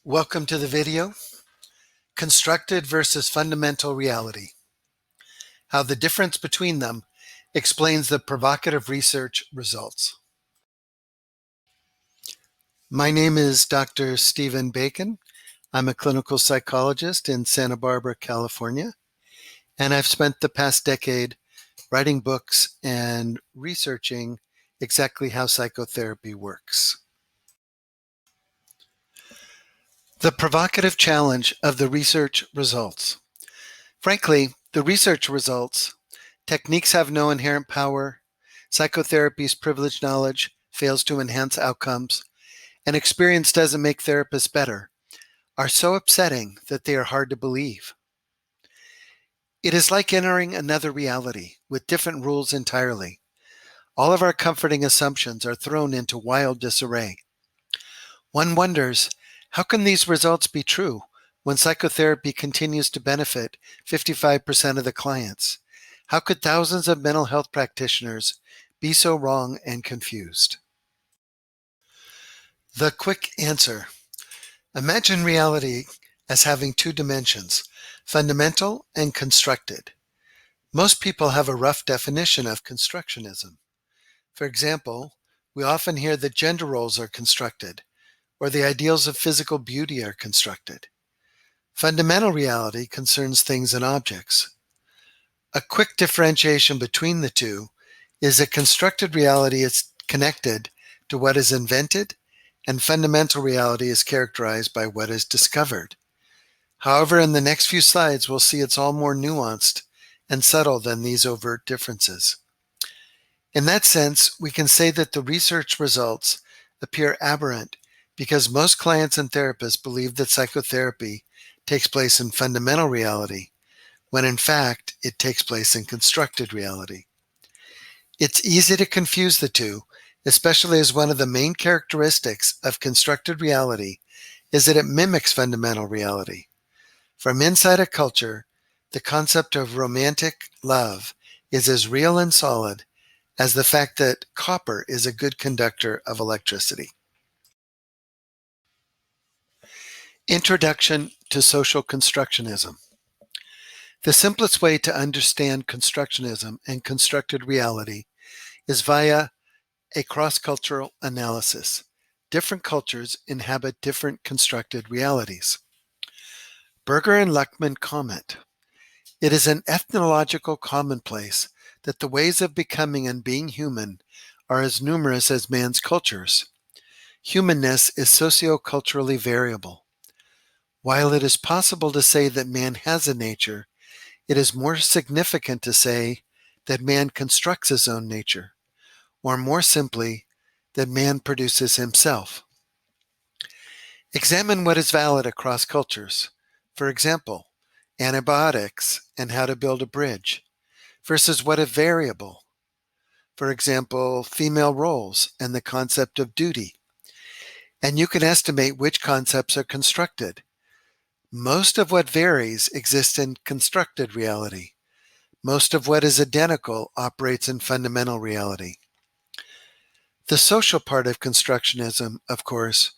Welcome to the video, Constructed versus Fundamental Reality, how the difference between them explains the provocative research results. My name is Dr. Stephen Bacon. I'm a clinical psychologist in Santa Barbara, California, and I've spent the past decade writing books and researching exactly how psychotherapy works. The provocative challenge of the research results. Frankly, the research results, techniques have no inherent power, psychotherapy's privileged knowledge fails to enhance outcomes, and experience doesn't make therapists better, are so upsetting that they are hard to believe. It is like entering another reality with different rules entirely. All of our comforting assumptions are thrown into wild disarray. One wonders, how can these results be true when psychotherapy continues to benefit 55% of the clients? How could thousands of mental health practitioners be so wrong and confused? The quick answer. Imagine reality as having two dimensions, fundamental and constructed. Most people have a rough definition of constructionism. For example, we often hear that gender roles are constructed, or the ideals of physical beauty are constructed. Fundamental reality concerns things and objects. A quick differentiation between the two is that constructed reality is connected to what is invented, and fundamental reality is characterized by what is discovered. However, in the next few slides, we'll see it's all more nuanced and subtle than these overt differences. In that sense, we can say that the research results appear aberrant because most clients and therapists believe that psychotherapy takes place in fundamental reality, when in fact it takes place in constructed reality. It's easy to confuse the two, especially as one of the main characteristics of constructed reality is that it mimics fundamental reality. From inside a culture, the concept of romantic love is as real and solid as the fact that copper is a good conductor of electricity. Introduction to Social Constructionism. The simplest way to understand constructionism and constructed reality is via a cross-cultural analysis. Different cultures inhabit different constructed realities. Berger and Luckman comment, "It is an ethnological commonplace that the ways of becoming and being human are as numerous as man's cultures. Humanness is socioculturally variable. While it is possible to say that man has a nature, it is more significant to say that man constructs his own nature, or more simply, that man produces himself. Examine what is valid across cultures. For example, antibiotics and how to build a bridge, versus what is variable. For example, female roles and the concept of duty. And you can estimate which concepts are constructed. Most of what varies exists in constructed reality. Most of what is identical operates in fundamental reality. The social part of constructionism, of course,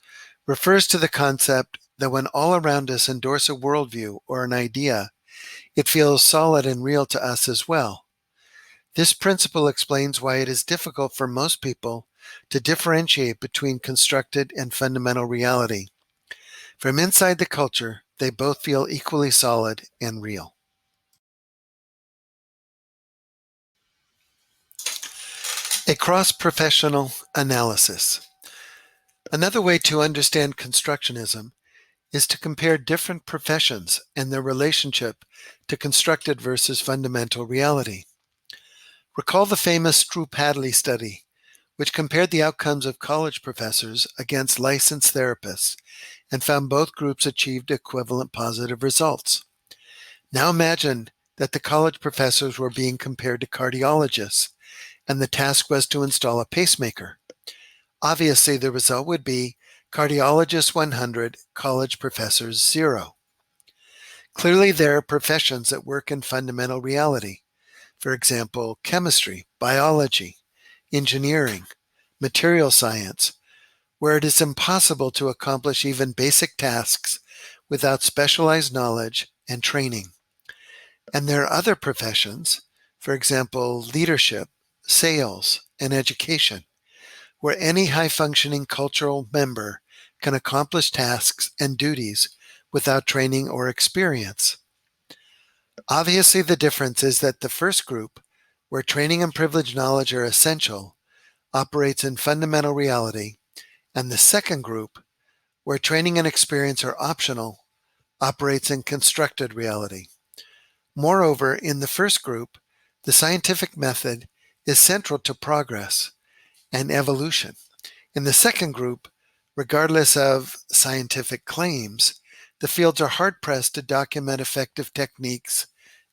refers to the concept that when all around us endorse a worldview or an idea, it feels solid and real to us as well. This principle explains why it is difficult for most people to differentiate between constructed and fundamental reality. From inside the culture, they both feel equally solid and real. A cross-professional analysis. Another way to understand constructionism is to compare different professions and their relationship to constructed versus fundamental reality. Recall the famous Stroop-Hadley study, which compared the outcomes of college professors against licensed therapists and found both groups achieved equivalent positive results. Now imagine that the college professors were being compared to cardiologists, and the task was to install a pacemaker. Obviously, the result would be cardiologists 100, college professors 0. Clearly, there are professions that work in fundamental reality. For example, chemistry, biology, engineering, material science, where it is impossible to accomplish even basic tasks without specialized knowledge and training. And there are other professions, for example, leadership, sales, and education, where any high-functioning cultural member can accomplish tasks and duties without training or experience. Obviously, the difference is that the first group, where training and privileged knowledge are essential, operates in fundamental reality, and the second group, where training and experience are optional, operates in constructed reality. Moreover, in the first group, the scientific method is central to progress and evolution. In the second group, regardless of scientific claims, the fields are hard-pressed to document effective techniques,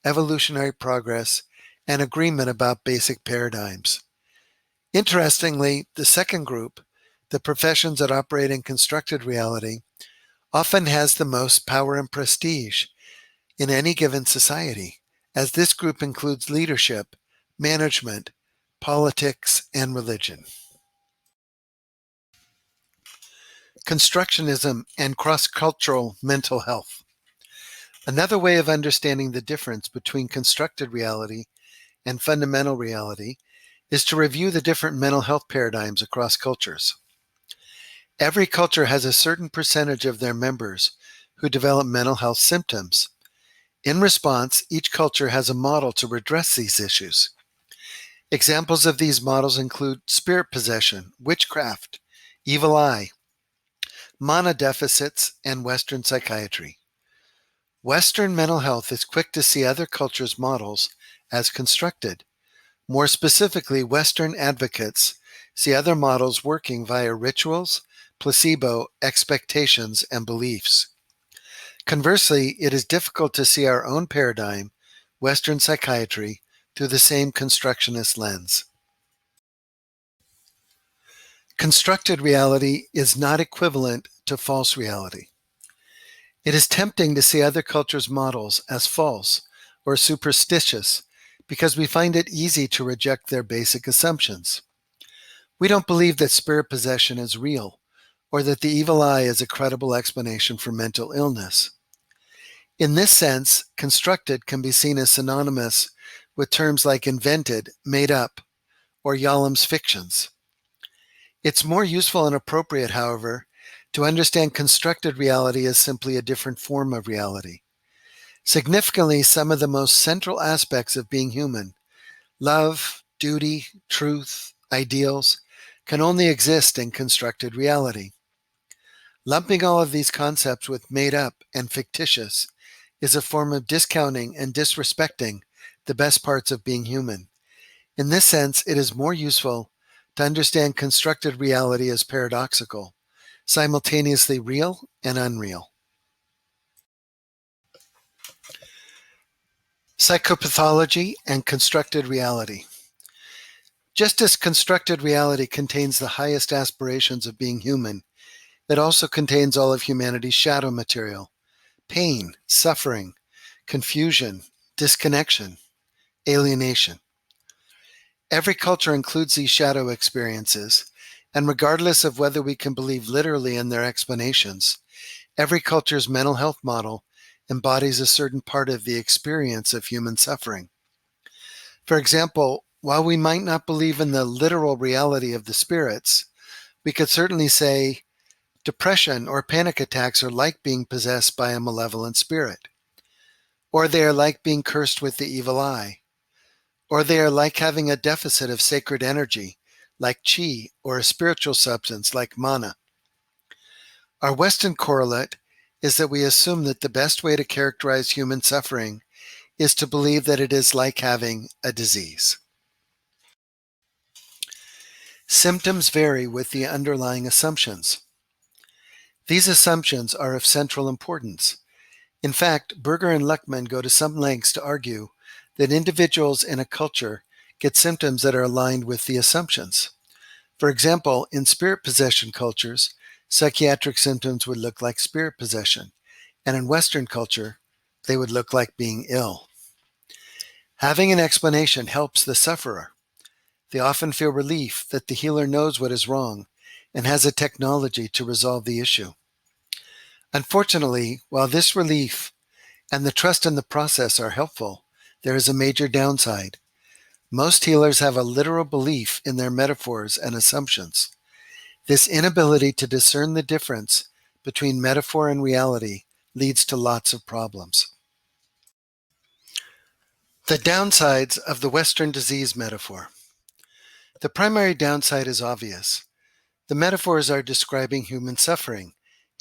evolutionary progress, and agreement about basic paradigms. Interestingly, the second group, the professions that operate in constructed reality, often has the most power and prestige in any given society, as this group includes leadership, management, politics, and religion. Constructionism and cross-cultural mental health. Another way of understanding the difference between constructed reality and fundamental reality is to review the different mental health paradigms across cultures. Every culture has a certain percentage of their members who develop mental health symptoms. In response, each culture has a model to redress these issues. Examples of these models include spirit possession, witchcraft, evil eye, mana deficits, and Western psychiatry. Western mental health is quick to see other cultures' models as constructed. More specifically, Western advocates see other models working via rituals, placebo, expectations, and beliefs. Conversely, it is difficult to see our own paradigm, Western psychiatry, through the same constructionist lens. Constructed reality is not equivalent to false reality. It is tempting to see other cultures' models as false or superstitious because we find it easy to reject their basic assumptions. We don't believe that spirit possession is real or that the evil eye is a credible explanation for mental illness. In this sense, constructed can be seen as synonymous with terms like invented, made up, or Yalom's fictions. It's more useful and appropriate, however, to understand constructed reality as simply a different form of reality. Significantly, some of the most central aspects of being human, love, duty, truth, ideals, can only exist in constructed reality. Lumping all of these concepts with made up and fictitious is a form of discounting and disrespecting the best parts of being human. In this sense, it is more useful to understand constructed reality as paradoxical, simultaneously real and unreal. Psychopathology and constructed reality. Just as constructed reality contains the highest aspirations of being human, it also contains all of humanity's shadow material: pain, suffering, confusion, disconnection, alienation. Every culture includes these shadow experiences, and regardless of whether we can believe literally in their explanations, every culture's mental health model embodies a certain part of the experience of human suffering. For example, while we might not believe in the literal reality of the spirits, we could certainly say depression or panic attacks are like being possessed by a malevolent spirit, or they are like being cursed with the evil eye, or they are like having a deficit of sacred energy, like chi, or a spiritual substance, like mana. Our Western correlate is that we assume that the best way to characterize human suffering is to believe that it is like having a disease. Symptoms vary with the underlying assumptions. These assumptions are of central importance. In fact, Berger and Luckman go to some lengths to argue that individuals in a culture get symptoms that are aligned with the assumptions. For example, in spirit possession cultures, psychiatric symptoms would look like spirit possession, and in Western culture, they would look like being ill. Having an explanation helps the sufferer. They often feel relief that the healer knows what is wrong and has a technology to resolve the issue. Unfortunately, while this relief and the trust in the process are helpful, there is a major downside. Most healers have a literal belief in their metaphors and assumptions. This inability to discern the difference between metaphor and reality leads to lots of problems. The downsides of the Western disease metaphor. The primary downside is obvious. The metaphors are describing human suffering.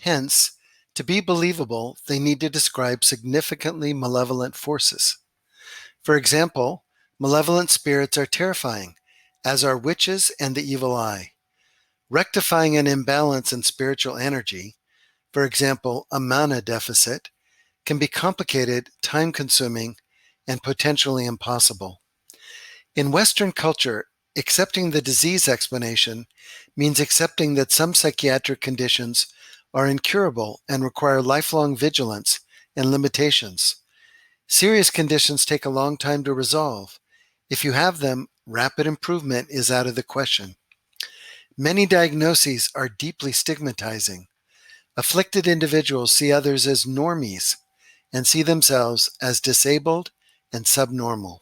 Hence, to be believable, they need to describe significantly malevolent forces. For example, malevolent spirits are terrifying, as are witches and the evil eye. Rectifying an imbalance in spiritual energy, for example, a mana deficit, can be complicated, time-consuming, and potentially impossible. In Western culture, accepting the disease explanation means accepting that some psychiatric conditions are incurable and require lifelong vigilance and limitations. Serious conditions take a long time to resolve. If you have them, rapid improvement is out of the question. Many diagnoses are deeply stigmatizing. Afflicted individuals see others as normies and see themselves as disabled and subnormal.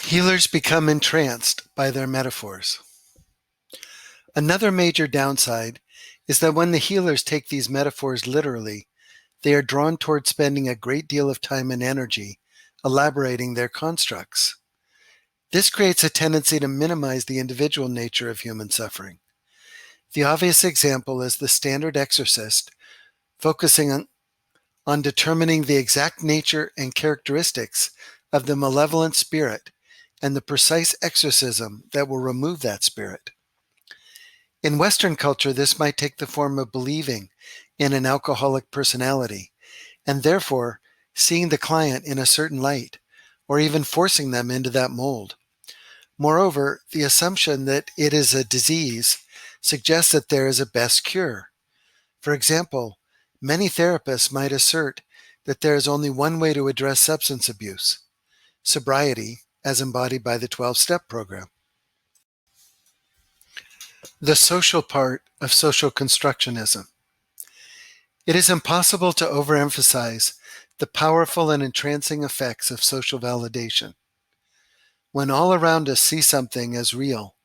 Healers become entranced by their metaphors. Another major downside is that when the healers take these metaphors literally, they are drawn toward spending a great deal of time and energy elaborating their constructs. This creates a tendency to minimize the individual nature of human suffering. The obvious example is the standard exorcist focusing on determining the exact nature and characteristics of the malevolent spirit and the precise exorcism that will remove that spirit. In Western culture, this might take the form of believing in an alcoholic personality, and therefore seeing the client in a certain light, or even forcing them into that mold. Moreover, the assumption that it is a disease suggests that there is a best cure. For example, many therapists might assert that there is only one way to address substance abuse: sobriety, as embodied by the 12-step program. The social part of social constructionism. It is impossible to overemphasize the powerful and entrancing effects of social validation. When all around us see something as real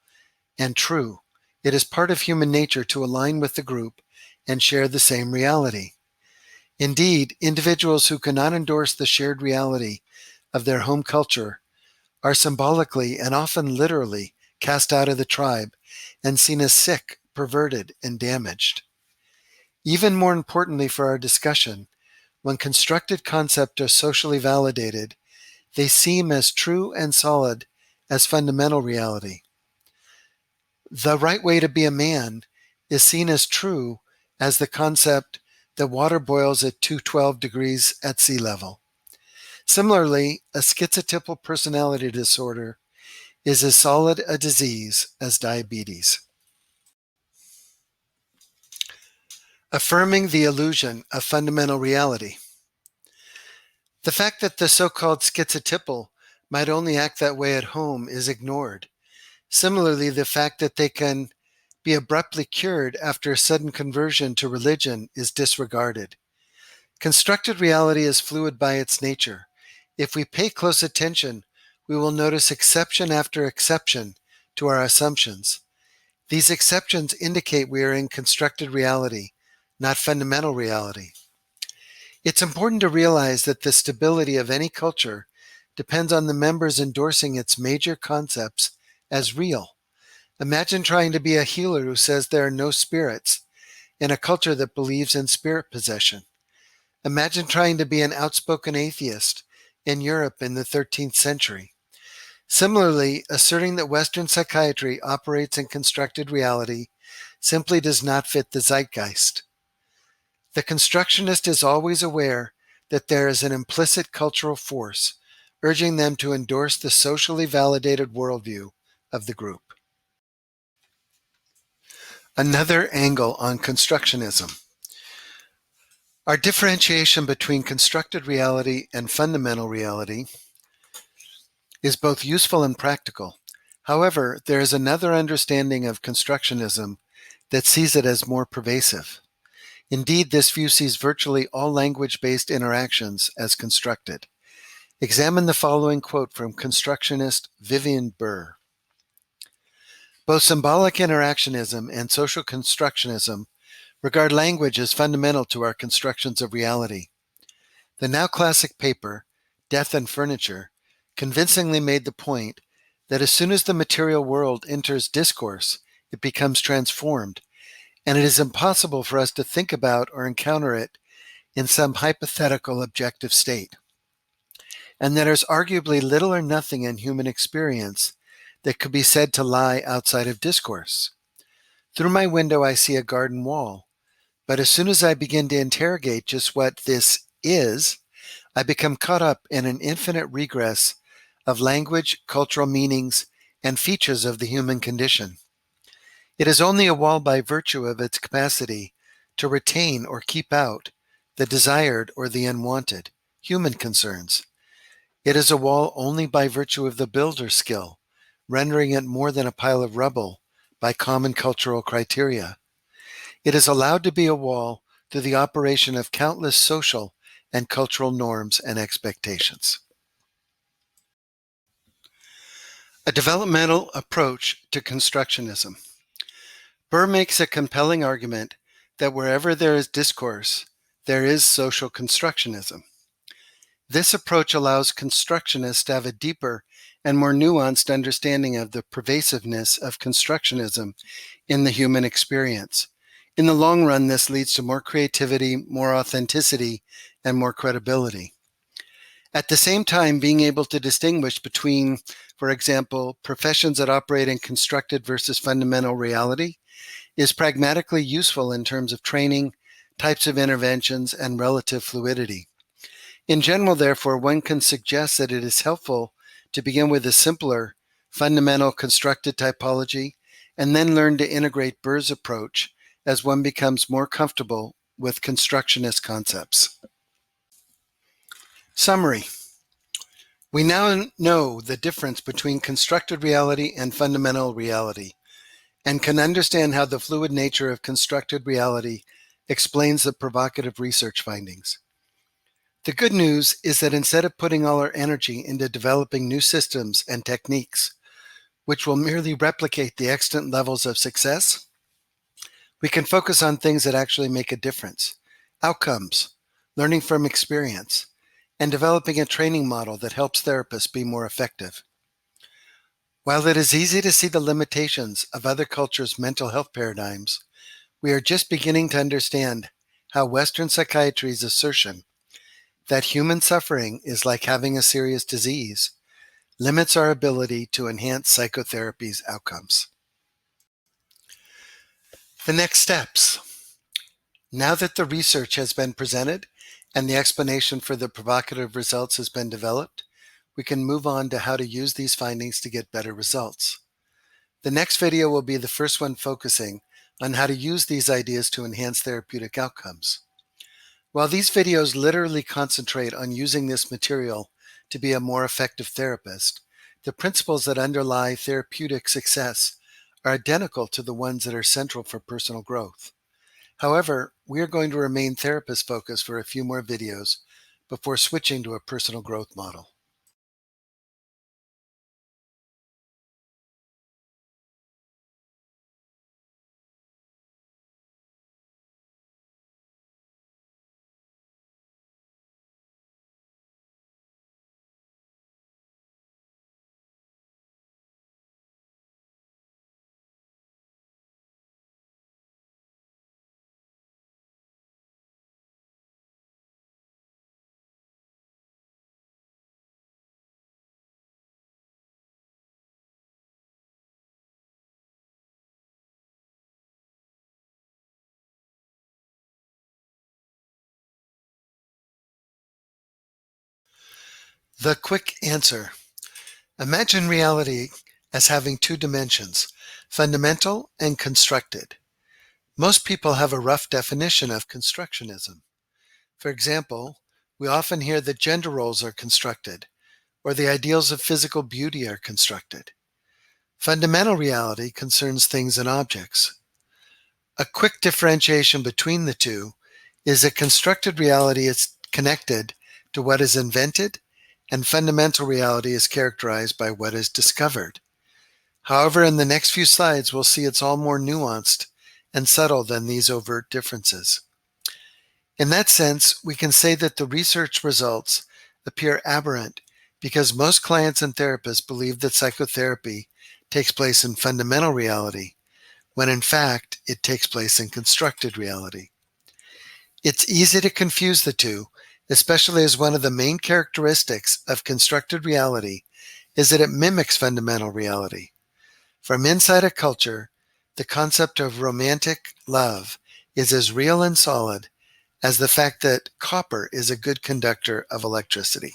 and true, it is part of human nature to align with the group and share the same reality. Indeed, individuals who cannot endorse the shared reality of their home culture are symbolically and often literally cast out of the tribe and seen as sick, perverted, and damaged. Even more importantly for our discussion, when constructed concepts are socially validated, they seem as true and solid as fundamental reality. The right way to be a man is seen as true as the concept that water boils at 212 degrees at sea level. Similarly, a schizotypal personality disorder is as solid a disease as diabetes. Affirming the illusion of fundamental reality. The fact that the so-called schizotypal might only act that way at home is ignored. Similarly, the fact that they can be abruptly cured after a sudden conversion to religion is disregarded. Constructed reality is fluid by its nature. If we pay close attention, we will notice exception after exception to our assumptions. These exceptions indicate we are in constructed reality, not fundamental reality. It's important to realize that the stability of any culture depends on the members endorsing its major concepts as real. Imagine trying to be a healer who says there are no spirits in a culture that believes in spirit possession. Imagine trying to be an outspoken atheist in Europe in the 13th century. Similarly, asserting that Western psychiatry operates in constructed reality simply does not fit the zeitgeist. The constructionist is always aware that there is an implicit cultural force urging them to endorse the socially validated worldview of the group. Another angle on constructionism. Our differentiation between constructed reality and fundamental reality is both useful and practical. However, there is another understanding of constructionism that sees it as more pervasive. Indeed, this view sees virtually all language-based interactions as constructed. Examine the following quote from constructionist Vivian Burr. Both symbolic interactionism and social constructionism regard language as fundamental to our constructions of reality. The now classic paper, Death and Furniture, convincingly made the point that as soon as the material world enters discourse, it becomes transformed, and it is impossible for us to think about or encounter it in some hypothetical objective state. And that there's arguably little or nothing in human experience that could be said to lie outside of discourse. Through my window, I see a garden wall, but as soon as I begin to interrogate just what this is, I become caught up in an infinite regress of language, cultural meanings, and features of the human condition. It is only a wall by virtue of its capacity to retain or keep out the desired or the unwanted, human concerns. It is a wall only by virtue of the builder's skill, rendering it more than a pile of rubble by common cultural criteria. It is allowed to be a wall through the operation of countless social and cultural norms and expectations. A developmental approach to constructionism. Burr makes a compelling argument that wherever there is discourse, there is social constructionism. This approach allows constructionists to have a deeper and more nuanced understanding of the pervasiveness of constructionism in the human experience. In the long run, this leads to more creativity, more authenticity, and more credibility. At the same time, being able to distinguish between, for example, professions that operate in constructed versus fundamental reality is pragmatically useful in terms of training, types of interventions, and relative fluidity. In general, therefore, one can suggest that it is helpful to begin with a simpler, fundamental constructed typology, and then learn to integrate Burr's approach as one becomes more comfortable with constructionist concepts. Summary. We now know the difference between constructed reality and fundamental reality, and can understand how the fluid nature of constructed reality explains the provocative research findings. The good news is that instead of putting all our energy into developing new systems and techniques, which will merely replicate the extant levels of success, we can focus on things that actually make a difference, outcomes, learning from experience, and developing a training model that helps therapists be more effective. While it is easy to see the limitations of other cultures' mental health paradigms, we are just beginning to understand how Western psychiatry's assertion that human suffering is like having a serious disease limits our ability to enhance psychotherapy's outcomes. The next steps. Now that the research has been presented and the explanation for the provocative results has been developed, we can move on to how to use these findings to get better results. The next video will be the first one focusing on how to use these ideas to enhance therapeutic outcomes. While these videos literally concentrate on using this material to be a more effective therapist, the principles that underlie therapeutic success are identical to the ones that are central for personal growth. However, we are going to remain therapist-focused for a few more videos before switching to a personal growth model. The quick answer. Imagine reality as having two dimensions, fundamental and constructed. Most people have a rough definition of constructionism. For example, we often hear that gender roles are constructed, or the ideals of physical beauty are constructed. Fundamental reality concerns things and objects. A quick differentiation between the two is that constructed reality is connected to what is invented, and fundamental reality is characterized by what is discovered. However, in the next few slides, we'll see it's all more nuanced and subtle than these overt differences. In that sense, we can say that the research results appear aberrant because most clients and therapists believe that psychotherapy takes place in fundamental reality, when in fact it takes place in constructed reality. It's easy to confuse the two, especially as one of the main characteristics of constructed reality is that it mimics fundamental reality. From inside a culture, the concept of romantic love is as real and solid as the fact that copper is a good conductor of electricity.